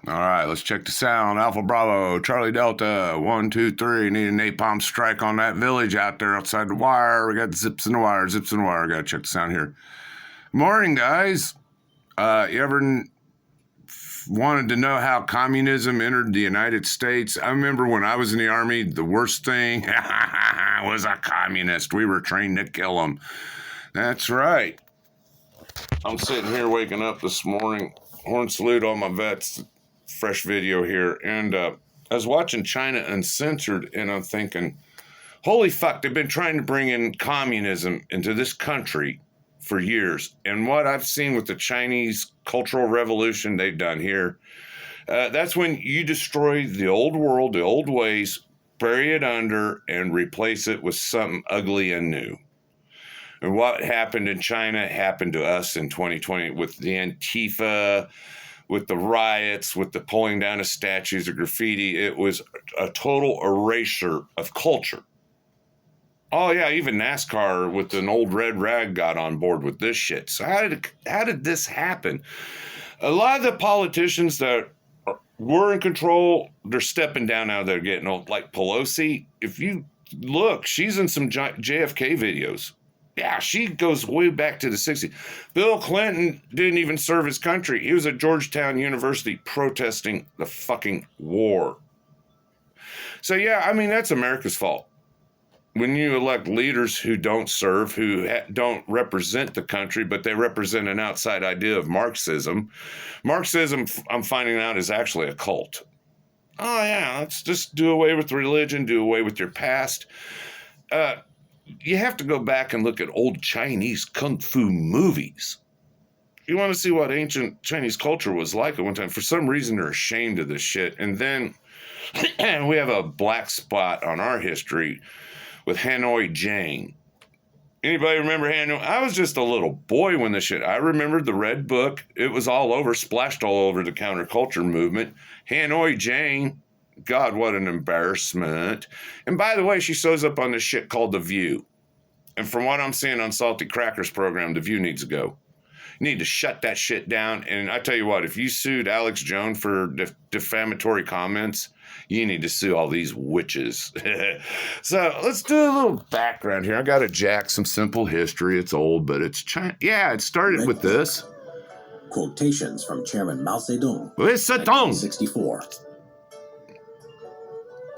All right, let's check the sound. Alpha Bravo, Charlie Delta, 1, 2, 3. Need a napalm strike on that village out there outside the wire. We got zips in the wire, zips in the wire. Gotta check the sound here. Morning, guys. You ever wanted to know how communism entered the United States? I remember when I was in the Army, the worst thing was a communist. We were trained to kill them. That's right. I'm sitting here waking up this morning. Horn salute all my vets. Fresh video here. And I was watching China Uncensored, and I'm thinking, holy fuck, they've been trying to bring in communism into this country for years. And what I've seen with the Chinese Cultural Revolution they've done here, that's when you destroy the old world, the old ways, bury it under, and replace it with something ugly and new. And what happened in China happened to us in 2020 with the Antifa, with the riots, with the pulling down of statues of graffiti. It was a total erasure of culture. Oh yeah, even NASCAR with an old red rag got on board with this shit. So how did this happen? A lot of the politicians that were in control, they're stepping down now. They're getting old. Like Pelosi, if you look, she's in some JFK videos. Yeah, she goes way back to the 60s. Bill Clinton didn't even serve his country. He was at Georgetown University protesting the fucking war. So yeah, I mean, that's America's fault. When you elect leaders who don't serve, who don't represent the country, but they represent an outside idea of Marxism. Marxism, I'm finding out, is actually a cult. Oh yeah, let's just do away with religion, do away with your past. You have to go back and look at old Chinese kung fu movies. You want to see what ancient Chinese culture was like at one time. For some reason, they're ashamed of this shit. And then we have a black spot on our history with Hanoi Jane. Anybody remember Hanoi? I was just a little boy when this shit. I remembered the Red Book. It was all over, splashed all over the counterculture movement. Hanoi Jane. God, what an embarrassment. And by the way, she shows up on this shit called The View. And from what I'm seeing on Salty Cracker's program, The View needs to go. You need to shut that shit down. And I tell you what, if you sued Alex Jones for defamatory comments, you need to sue all these witches. So let's do a little background here. I got to jack some simple history. It's old, but it's China. Yeah, it started with this. Quotations from Chairman Mao Zedong. 1964.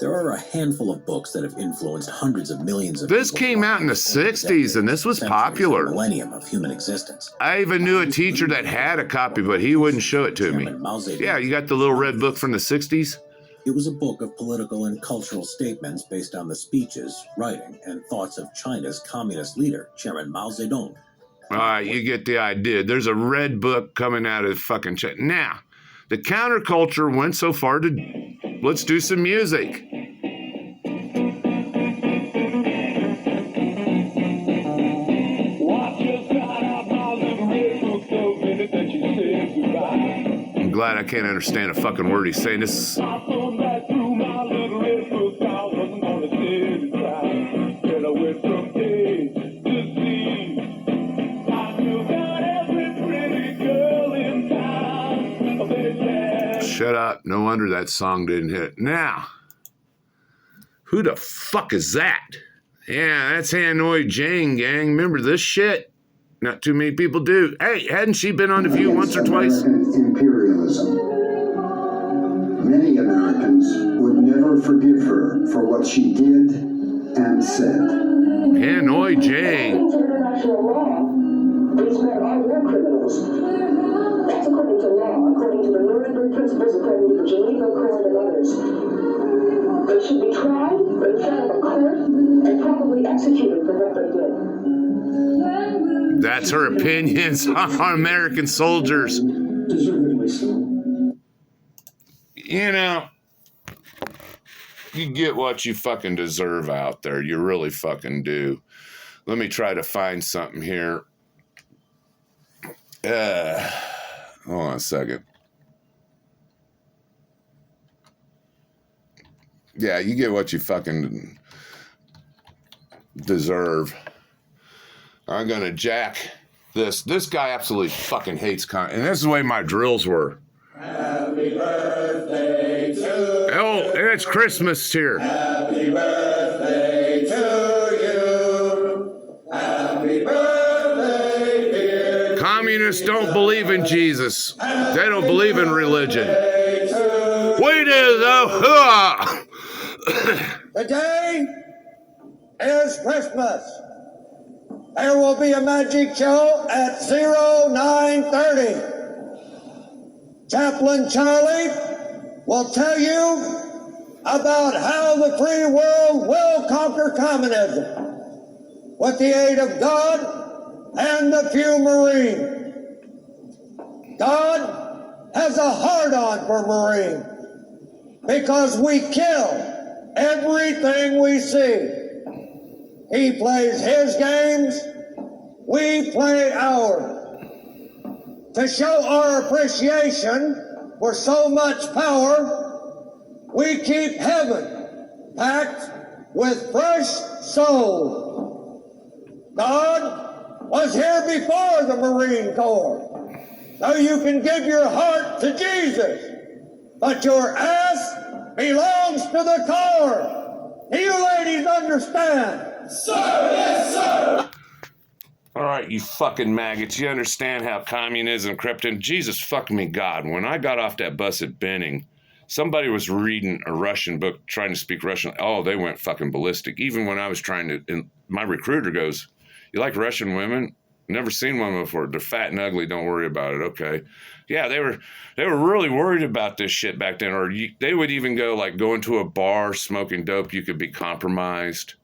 There are a handful of books that have influenced hundreds of millions of This people. came out in the 60s, and this was popular. Millennium of human existence. I even knew a teacher that had a copy, but he wouldn't show it to me. Yeah, you got the little red book from the 60s? It was a book of political and cultural statements based on the speeches, writing, and thoughts of China's communist leader, Chairman Mao Zedong. All right, you get the idea. There's a red book coming out of fucking China. Now, the counterculture went so far to, let's do some music. I'm glad I can't understand a fucking word he's saying. This. Shut up. No wonder that song didn't hit. Now, who the fuck is that? Yeah, that's Hanoi Jane, gang. Remember this shit? Not too many people do. Hey, hadn't she been on The View once or twice? Imperialism. Many Americans would never forgive her for what she did and said. Hanoi Jane. International law, these men are war criminals. That's according to law, according to the Nuremberg principles, according to the Geneva Accord and others. They should be tried in front of a court and probably executed for what they did. That's her opinions on American soldiers. Deservedly so. You know, you get what you fucking deserve out there. You really fucking do. Let me try to find something here. Hold on a second. Yeah, you get what you fucking deserve. I'm going to jack this. This guy absolutely fucking hates and this is the way my drills were. Happy birthday to Oh, it's Christmas here. Happy birthday to you. Happy birthday, dear. Communists don't believe in Jesus. They don't believe in religion. We do, though. Today is Christmas. There will be a magic show at 0930. Chaplain Charlie will tell you about how the free world will conquer communism with the aid of God and the few Marines. God has a hard-on for Marines because we kill everything we see. He plays his games, we play ours. To show our appreciation for so much power, we keep heaven packed with fresh souls. God was here before the Marine Corps, so you can give your heart to Jesus, but your ass belongs to the Corps. Do you ladies understand? Sir, yes, sir. All right, you fucking maggots. You understand how communism crept in? Jesus fuck me, God. When I got off that bus at Benning, somebody was reading a Russian book, trying to speak Russian. Oh, they went fucking ballistic. Even when I was trying to, and my recruiter goes, "You like Russian women? Never seen one before. They're fat and ugly. Don't worry about it." Okay. Yeah, they were really worried about this shit back then. Or they would even go like going to a bar, smoking dope. You could be compromised.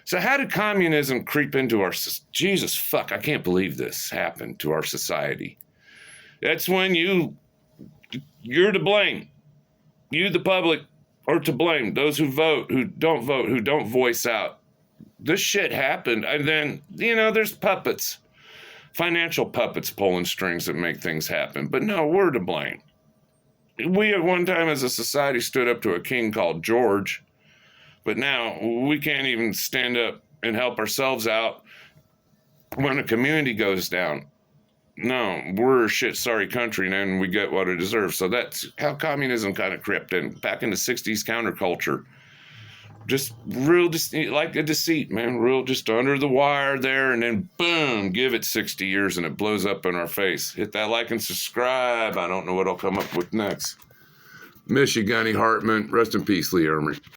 So how did communism creep into our... Jesus, fuck, I can't believe this happened to our society. That's when you're to blame. You, the public, are to blame. Those who vote, who don't voice out. This shit happened. And then, there's puppets. Financial puppets pulling strings that make things happen. But no, we're to blame. We at one time as a society stood up to a king called George. But now we can't even stand up and help ourselves out when a community goes down. No, we're a shit sorry country and we get what it deserves. So that's how communism kind of crept in. Back in the 60s counterculture. Just like a deceit, man. Real just under the wire there, and then boom, give it 60 years and it blows up in our face. Hit that like and subscribe. I don't know what I'll come up with next. Miss you, Gunny Hartman. Rest in peace, Lee Ermey.